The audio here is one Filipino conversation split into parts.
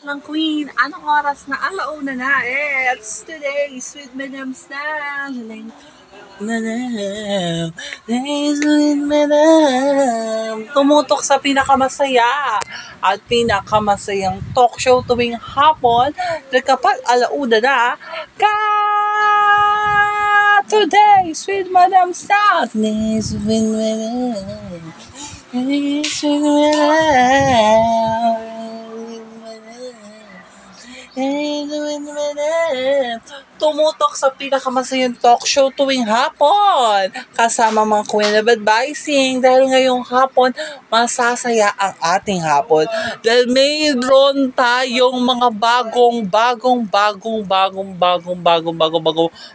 Batlang Queen, anong oras na? Alauna na. It's today, Sweet Madam Style. Madam, Sweet Madam. Tumutok sa pinakamasaya at pinakamasayang talk show tuwing hapon na kapag alauna na, today, Sweet Madam Style. Sweet Madam. Sweet Madam. Tumutok sa pinakamasayang talk show tuwing hapon kasama mga Queen of Advising dahil ngayong hapon masasaya ang ating hapon dahil mayroon tayong mga bagong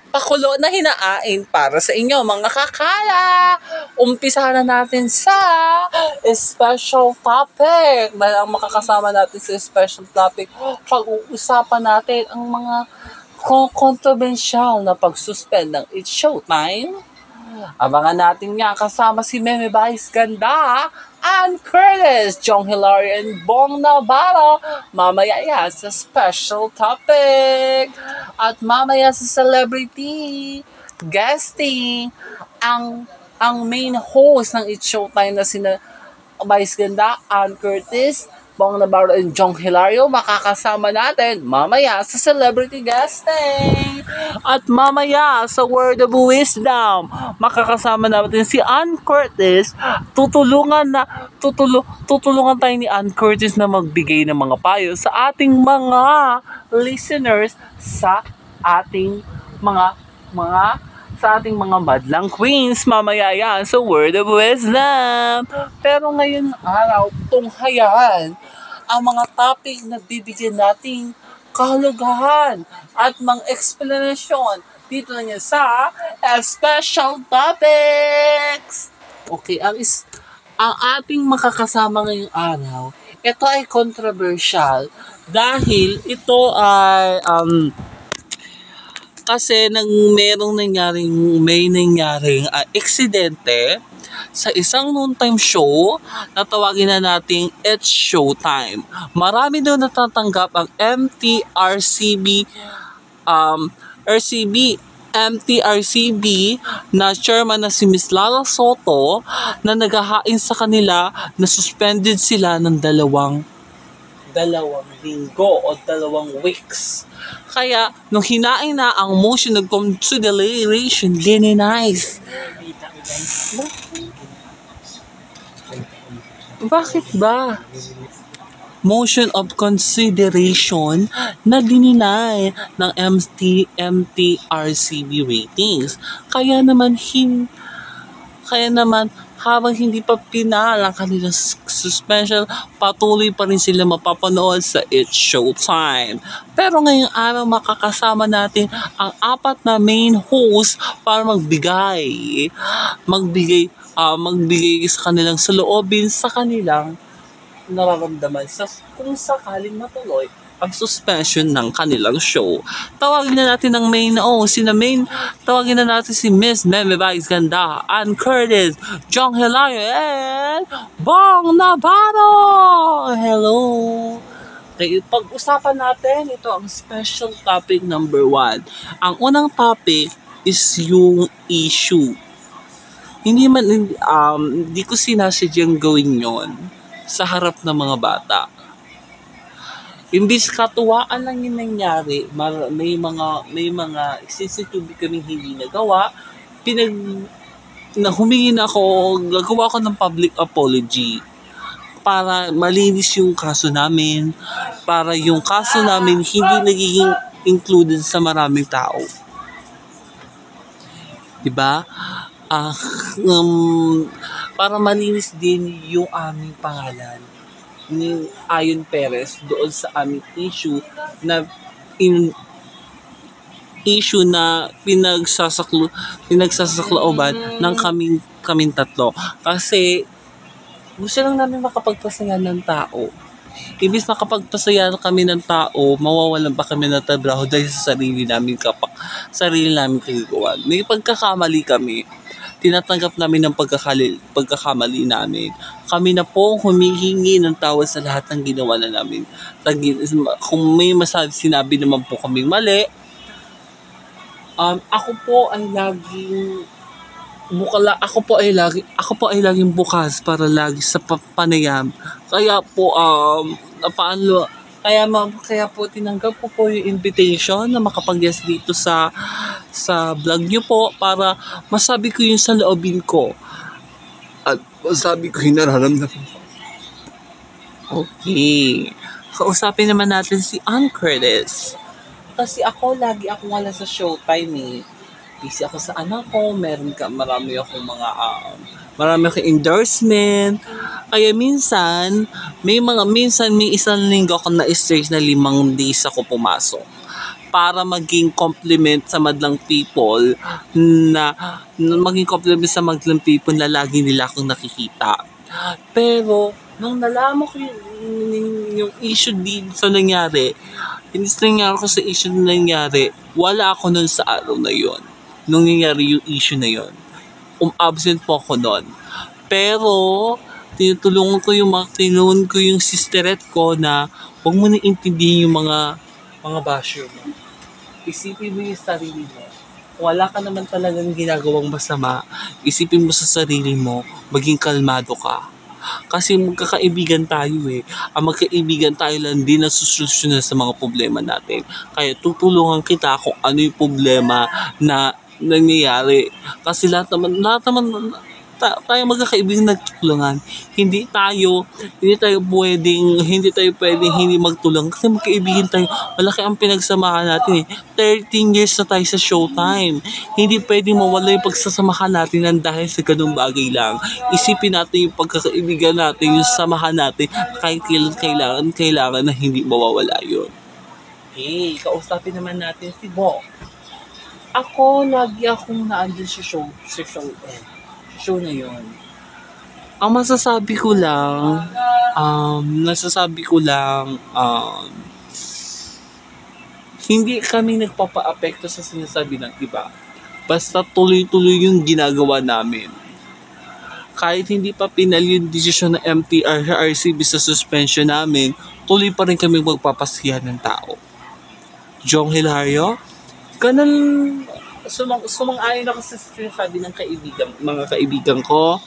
pakulo na hinaain para sa inyo mga kakala. Umpisa na natin sa special topic. Ang makakasama natin sa special topic, pag-uusapan natin ang mga kontrobersyal na pag-suspend ng It's Showtime. Abangan natin nga kasama si Meme Vice Ganda, Ann Curtis, Jong Hilario, and Bong Navarro. Mamaya yan sa special topic. At mamaya sa celebrity guesting, ang main host ng It's Showtime na sina Vice Ganda, Ann Curtis, Bong Navarro, and Jong Hilario, makakasama natin mamaya sa celebrity guesting. At mamaya sa Word of Wisdom, makakasama natin si Ann Curtis. Tutulungan tayo ni Ann Curtis na magbigay ng mga payo sa ating mga listeners sa ating mga madlang queens. Mamaya yan sa Word of Wisdom. Pero ngayon araw, tunghayan ang mga topic na bibigyan nating kahulugan at mga explanation dito na niya sa special topics. Okay, ang ating makakasama ngayong araw, ito ay controversial dahil ito ay kasi may nangyaring aksidente sa isang noontime show na tawagin na nating It's Showtime. Marami doon natatanggap ang MTRCB na chairman na si Miss Lala Soto na naghahain sa kanila na suspended sila ng dalawang linggo o 2 weeks. Kaya, nung hinain na ang motion of consideration, dinenize. Bakit ba? Motion of consideration na dininay ng MTRCB ratings. Kaya naman habang hindi pa pinal ang kanilang suspension, patuloy pa rin sila mapapanood sa It's Showtime. Pero ngayong araw makakasama natin ang 4 na main host para magbigay sa kanilang saloobin sa kanilang nararamdaman kung sakaling matuloy ang suspension ng kanilang show. Tawagin na natin ang tawagin na natin si Miss Meme Vice Ganda, Ann Curtis, Jong Hilario, and Bong Navarro! Hello! Okay, pag-usapan natin ito ang special topic number 1. Ang unang topic is yung issue. Hindi ko sinasadyang gawin yon sa harap ng mga bata. Imbis katuwaan lang yung nangyari, may mga CCTV kaming hindi nagawa, gagawa ko ng public apology para malinis yung kaso namin, para yung kaso namin hindi nagiging included sa maraming tao. Diba? Para malinis din yung aming pangalan ni Ayon Perez doon sa aming issue na pinagsasaklooban ng kaming tatlo. Kasi gusto lang namin makapagpasaya ng tao. Ibig makapagpasaya kami ng tao, mawawalan pa kami ng trabaho dahil sa sarili namin kagagawan. May pagkakamali kami. tinatanggap namin ang pagkakamali namin. Kami na po humihingi ng tawad sa lahat ng ginawa na namin. Kung may sinabi naman po kaming mali, ako po ay laging ako po ay laging bukas para lagi sa panayam. Kaya po kaya po tinanggap ko po yung invitation na makapag-guest dito sa vlog niyo po para masabi ko yung sa loobin ko at masabi ko yung nararamdaman ko. Okay. Kausapin naman natin si Ann Curtis. Kasi lagi ako wala sa showtime eh. Busy ako sa anak ko, marami akong endorsement. Kaya minsan may isang linggo ako na-stress na 5 days ako pumasok para maging compliment sa madlang people na lagi nila akong nakikita. Pero nung nalaman ko yung issue din sa nangyari, wala ako nun sa araw na yon. Nung nangyari yung issue na yon, absent po ako nun. Pero tinulungan ko yung sisteret ko na huwag mo na intindihin yung mga basher mo. Isipin mo yung sarili mo. Wala ka naman talagang ginagawang masama. Isipin mo sa sarili mo, maging kalmado ka. Kasi magkakaibigan tayo eh. Ang magkaibigan tayo lang din na susolusyonan sa mga problema natin. Kaya tutulungan kita kung ano yung problema na nangyayari. Kasi lahat naman tayo magkakaibigan nagtulungan. Hindi tayo pwedeng hindi magtulungan kasi magkaibigan tayo. Malaki ang pinagsamahan natin eh. 13 years na tayo sa showtime. Hindi pwedeng mawala yung pagsasamahan natin ng dahil sa ganung bagay lang. Isipin natin yung pagkakaibigan natin, yung samahan natin, kahit kailangan na hindi mawawala yun. Okay, kausapin naman natin si Bo. Lagi akong naandun sa show na yun. Ang masasabi ko lang, hindi kami nagpapa-apekto sa sinasabi ng iba. Basta tuloy-tuloy yung ginagawa namin. Kahit hindi pa pinal yung desisyon ng MTR sa RCB sa suspension namin, tuloy pa rin kami magpapasihan ng tao. Jong Hilario, ganun, sumang-ayon ako sa sinasabi ng mga kaibigan ko.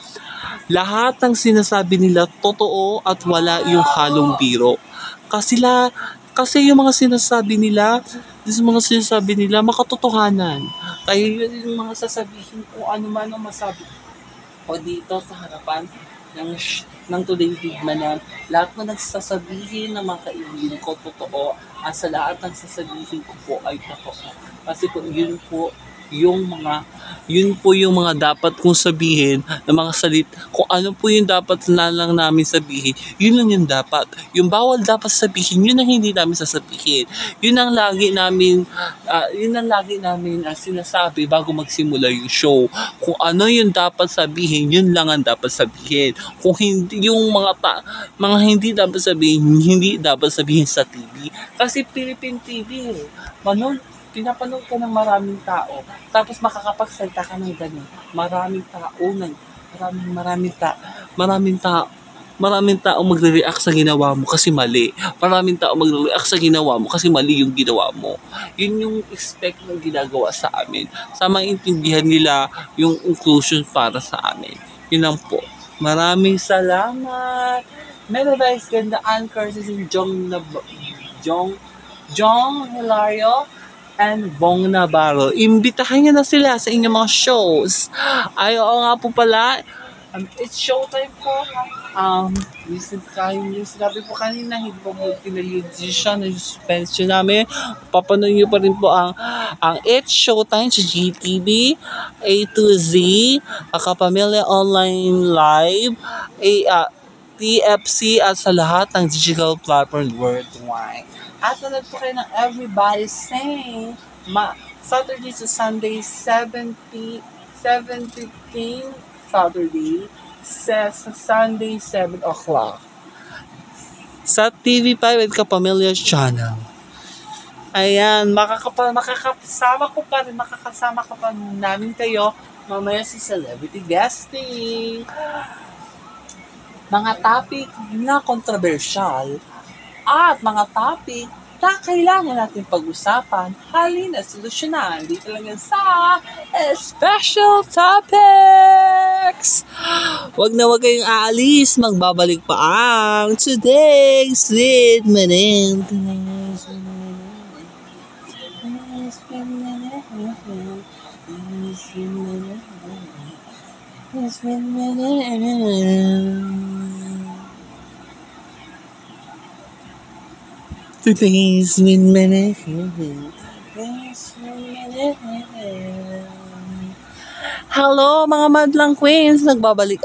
Lahat ng sinasabi nila totoo at wala yung halong biro. Kasi yung mga sinasabi nila makatotohanan. Kaya yun yung mga sasabihin kung ano man ang masabi ko dito sa harapan ng Today Bigman na lahat na nagsasabihin ng mga kaibigan ko totoo at sa lahat ng sasabihin ko po ay totoo. Kasi yun po yung mga dapat kong sabihin na mga kung ano po yung dapat na lang namin sabihin, yun lang yung dapat. Yung bawal dapat sabihin, yun ang hindi namin sasabihin. Yun ang lagi namin sinasabi bago magsimula yung show. Kung ano yung dapat sabihin, yun lang ang dapat sabihin. Kung hindi yung mga hindi dapat sabihin sa TV. Kasi Philippine TV pinapanood ka ng maraming tao, tapos makakapagsalita ka ng ganun. Maraming tao magre-react sa ginawa mo kasi mali. Maraming tao magre-react sa ginawa mo kasi mali yung ginawa mo. Yun yung expect ng ginagawa sa amin. Sa maintindihan nila yung inclusion para sa amin. Yun lang po. Maraming salamat. Meron-Vice Ganda, Ann Curtis, Jong Hilario, and Bong Navarro. Imbitahan niyo na sila sa inyong mga shows. Ay, oo nga po pala. It's showtime po. Yung sinabi po kanina, hindi po mo pinag-decision yung suspension namin. Papanood niyo pa rin po ang It's Showtime sa GTV, A to Z, Kapamilya Online Live, TFC at sa lahat ng digital platform worldwide. At nanood po kayo ng Everybody Sing Saturday to Sunday 7:15 Saturday sa Sunday 7 o'clock sa TV5 at Kapamilya Channel. Ayan, makakasama ka pa namin kayo Mamaya si celebrity guesting. Mga topic na kontrobersyal at mga topic na kailangan natin pag-usapan, halina solusyonan dito lang yan sa Special Topics! Wag na wag kayong aalis, magbabalik pa ang Today's with Maneng. Today's with Maneng. Hello mga madlang queens, nagbabalik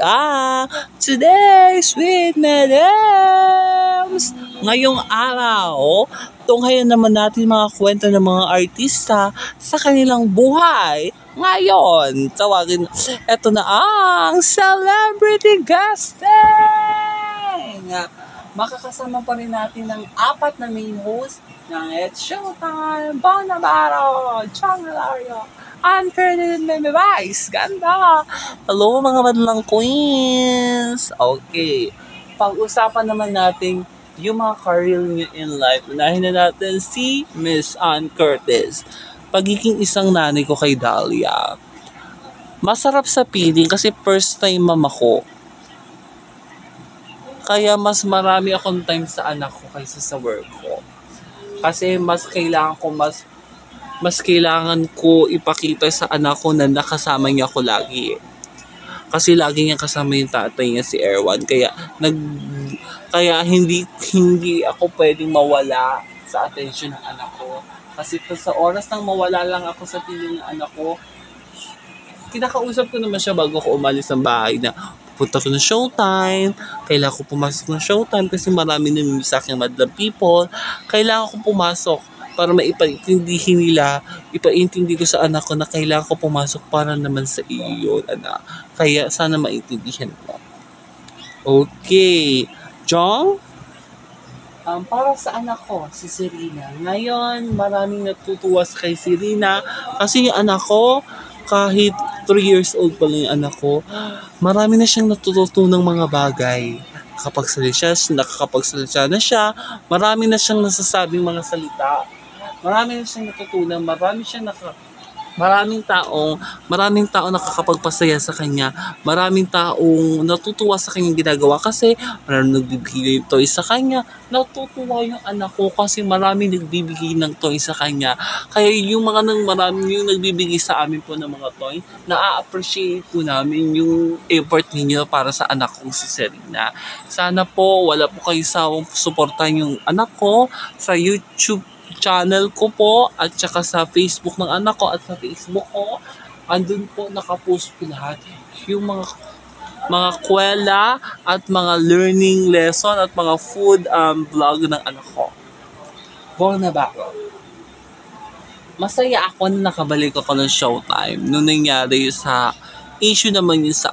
Today's with Madams. Ngayong araw, tunghayan naman natin mga kwento ng mga artista sa kanilang buhay. Ngayon, tawagin, eto na ang Celebrity Guesting! Makakasama pa rin natin ng 4 na main host ng It's Showtime, Bong Navarro, Chong Hilario, and Ferdinand Meme Vice. Ganda! Hello mga madlang queens! Okay, pag-usapan naman natin yung mga career niyo in life. Unahin na natin si Miss Ann Curtis. Pagiging isang nanay ko kay Dahlia. Masarap sa feeling kasi first time mama ko. Kaya mas marami akong time sa anak ko kaysa sa work ko. Kasi mas kailangan ko ipakita sa anak ko na nakasama niya ako lagi. Kasi lagi niya kasama yung tatay niya si Erwan. Kaya hindi ako pwedeng mawala sa attention ng anak ko. Kasi sa oras nang mawala lang ako sa piling ng anak ko, kinakausap ko naman siya bago ko umalis ng bahay na punta ko ng Showtime, kailangan ko pumasok ng Showtime kasi marami namimiss sa aking madlang people. Kailangan ko pumasok para ipaintindi ko sa anak ko na kailangan ko pumasok para naman sa iyo, anak. Kaya sana maintindihan mo. Okay. Jong? Para sa anak ko, si Serena. Ngayon, maraming natutuwa kay Serena kasi yung anak ko, kahit 3 years old pa lang yung anak ko, marami na siyang natututunang mga bagay. Nakakapagsalita na siya, marami na siyang nasasabing mga salita, marami na siyang natutunan, maraming taong nakakapagpasaya sa kanya, maraming taong natutuwa sa kanyang ginagawa kasi maraming nagbibigay ng toy sa kanya. Natutuwa yung anak ko kasi maraming nagbibigay ng toy sa kanya. Kaya yung maraming yung nagbibigay sa amin po ng mga toy, na-appreciate po namin yung effort ninyo para sa anak kong si Serena. Sana po wala po kayo sawang suportahan yung anak ko sa YouTube channel ko po at saka sa Facebook ng anak ko at sa Facebook ko. Andun po nakapost po lahat yung mga kwela at mga learning lesson at mga food vlog ng anak ko. Bong Navarro. Masaya ako na nakabalik ako ng Showtime nung nangyari sa issue naman sa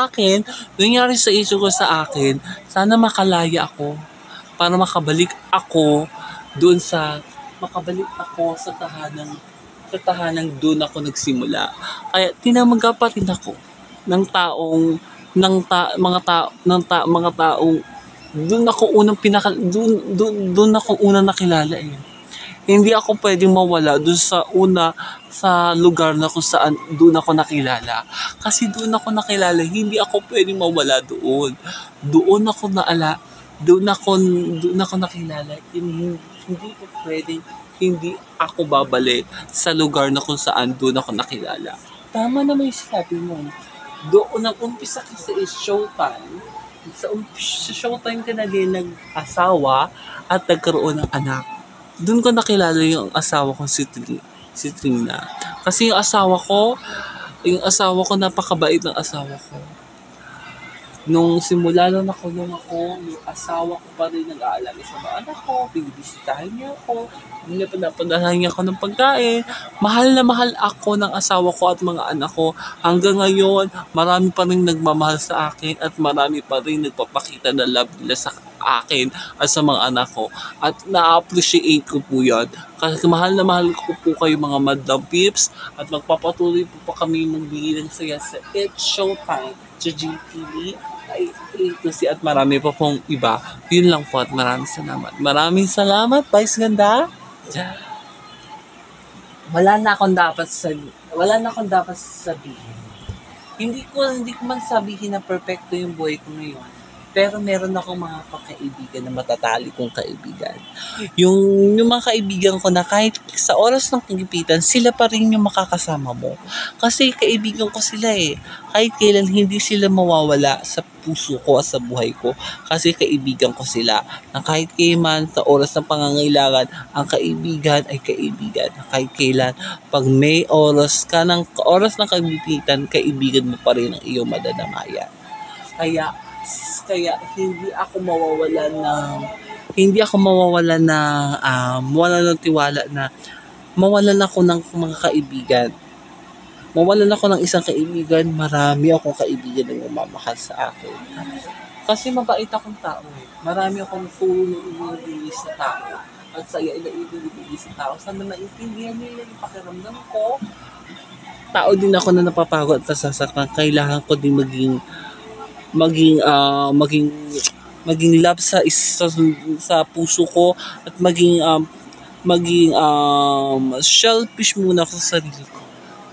akin, nangyari sa issue ko sa akin, sana makalaya ako para makabalik ako sa tahanang doon ako nagsimula. Kaya tinamaga pa rin ako ng mga taong doon ako unang nakilala eh. Hindi ako pwedeng mawala doon sa lugar na kung saan doon ako nakilala. Kasi doon ako nakilala, hindi ako pwedeng mawala doon. Doon ako nakilala. Hindi ko pwedeng hindi ako babalik sa lugar na kung saan doon ako nakilala. Tama naman yung sinabi mo. Doon nag-umpisa ka sa Showtime. Sa Showtime ka na din nag-asawa at nagkaroon ng anak. Doon ko nakilala yung asawa ko si Trina. Kasi yung asawa ko, napakabait ng asawa ko. Nung simula lang nakulong ako, yung asawa ko pa rin nag-aalala sa mga anak ko, binibisitahin niya ako, pinapadalahan niya ako ng pagkain. Mahal na mahal ako ng asawa ko at mga anak ko. Hanggang ngayon, marami pa rin nagmamahal sa akin at marami pa rin nagpapakita ng love nila sa akin at sa mga anak ko. At na-appreciate ko po yan. Kasi mahal na mahal ko po kayo mga Madlang Pips at magpapatuloy po pa kami magbigay ng saya sa It's Showtime sa GTV ay A2C at marami pa pong iba. Yun lang po at maraming salamat. Maraming salamat, Vice Ganda. Wala na akong dapat sabihin. Hindi ko man sabihin na perfecto yung buhay ko ngayon. Pero meron akong mga kakaibigan na matatali kong kaibigan. Yung mga kaibigan ko na kahit sa oras ng kagipitan, sila pa rin yung makakasama mo. Kasi kaibigan ko sila eh. Kahit kailan hindi sila mawawala sa puso ko at sa buhay ko. Kasi kaibigan ko sila. Na kahit kailan sa oras ng pangangailangan, ang kaibigan ay kaibigan. Kahit kailan, pag may oras ng kagipitan, kaibigan mo pa rin ang iyong madadamayan. Kaya hindi ako mawala ng tiwala na mawalan ako ng mga kaibigan. Mawalan ako ng isang kaibigan, marami akong kaibigan na mamahal sa akin. Kasi mabait akong tao. Marami akong tulong ibibigay sa tao. At saya na ibibigay sa tao. Sana maintindihan nila yung pakiramdam ko. Tao din ako na napapagod at nasasaktan. Kailangan ko din maging love sa puso ko at maging selfish muna ako sa sarili ko.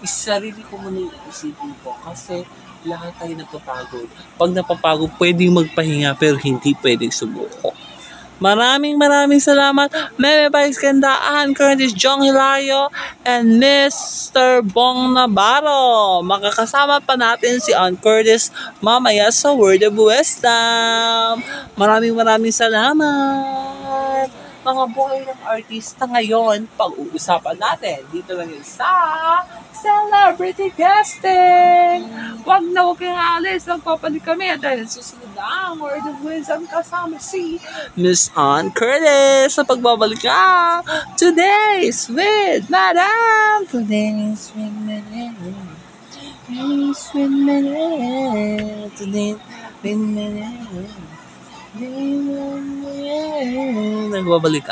Sarili ko muna yung isipin ko kasi lahat tayo napapagod. Pag napapagod, pwedeng magpahinga pero hindi pwedeng sumuko. Maraming salamat, Meme Vice Ganda, Ann Curtis, Jong Hilario, and Mr. Bong Navarro. Makakasama pa natin si Ann Curtis mamaya sa Word of Wisdom. Maraming salamat. Mga buhay ng artista ngayon, pag-uusapan natin dito lang yun sa Celebrity Guesting. Huwag kayong alis, magpapalit kami dahil susunod na ang Word of Wisdom kasama si Miss Ann Curtis sa pagbabalik ka. Today's with Madam. Today's with Madam. Today's with Madam. Today's with Madam. Nagbabalik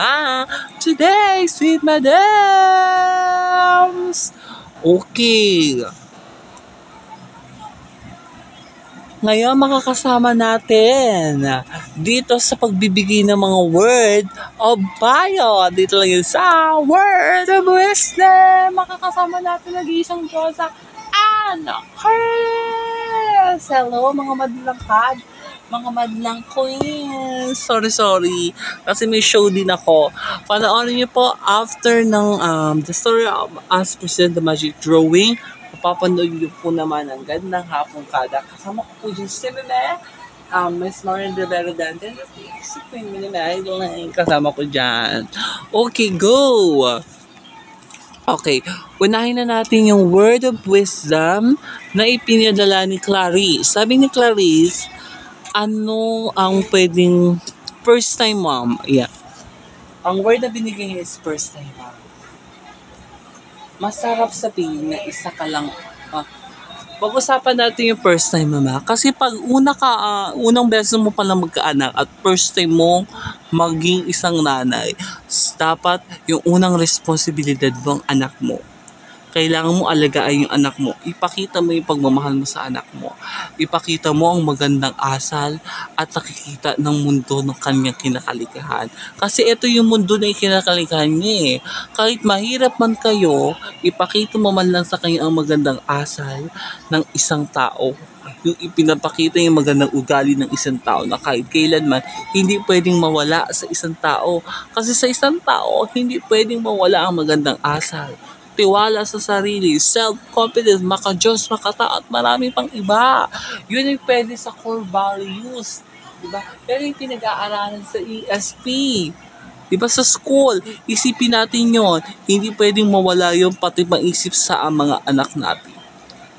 Today's with Madams. Okay. Ngayon makakasama natin dito sa pagbibigay ng mga word of bio. Dito lang yun sa Word of Wisdom. Makakasama natin nag-iisang Diyosa, Ann Curtis. Hello mga madlangkad. Mga madlang queens. Sorry. Kasi may show din ako. Panoorin niyo po after ng The Story of Us Present the Magic Drawing. Papanood niyo po naman ang Gandang Hapong Kada. Kasama ko po yung si Meme, Miss Lauren Rivera Dante. Si Queen Meme, kasama ko dyan. Okay, go! Okay, unahin na natin yung Word of Wisdom na ipinadala ni Clarice. Sabi ni Clarice, ano ang pwedeng first time mom? Yeah. Ang word na binigay niya is first time mom. Masarap sabihin na isa ka lang. Pag-usapan natin yung first time mama. Kasi pag unang beses mo palang magkaanak at first time mo maging isang nanay, dapat yung unang responsibilidad mo ang anak mo. Kailangan mo alagaan yung anak mo. Ipakita mo yung pagmamahal mo sa anak mo. Ipakita mo ang magandang asal at nakikita ng mundo ng kanyang kinakalikahan. Kasi ito yung mundo na kinakalikahan niya eh. Kahit mahirap man kayo, ipakita mo man lang sa kanya ang magandang asal ng isang tao. Yung ipinapakita yung magandang ugali ng isang tao na kahit kailanman hindi pwedeng mawala sa isang tao. Kasi sa isang tao, hindi pwedeng mawala ang magandang asal. Tiwala sa sarili, self-confidence, maka-Diyos, makatao, at marami pang iba. Yun yung pwede sa core values. Diba? Pero yung pinag-aaralan sa ESP, diba sa school, isipin natin yon. Hindi pwedeng mawala yung pati maisip sa mga anak natin.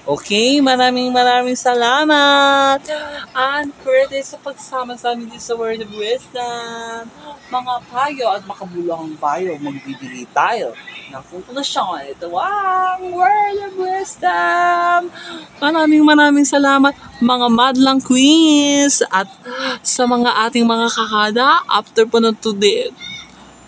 Okay, maraming salamat. Ann Curtis sa pagsama sa amin sa Word of Wisdom. Mga payo at makabuluhang payo, magbibigay tayo ng konklusyon. Ito ang Word of Wisdom. Maraming salamat mga madlang queens at sa mga ating mga kakada after po ng today.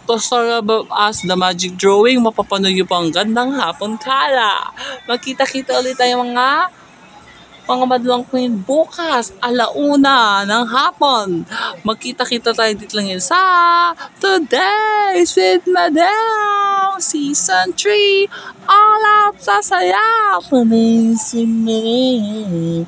To Story About Us, The Magic Drawing, mapapanood nyo po ang gandang hapon kala. Magkita-kita ulit tayo mga madlang queen bukas, alauna ng hapon. Magkita-kita tayo dito lang yun sa Today's with Madam Season 3. All out sa saya. Today's with Madam.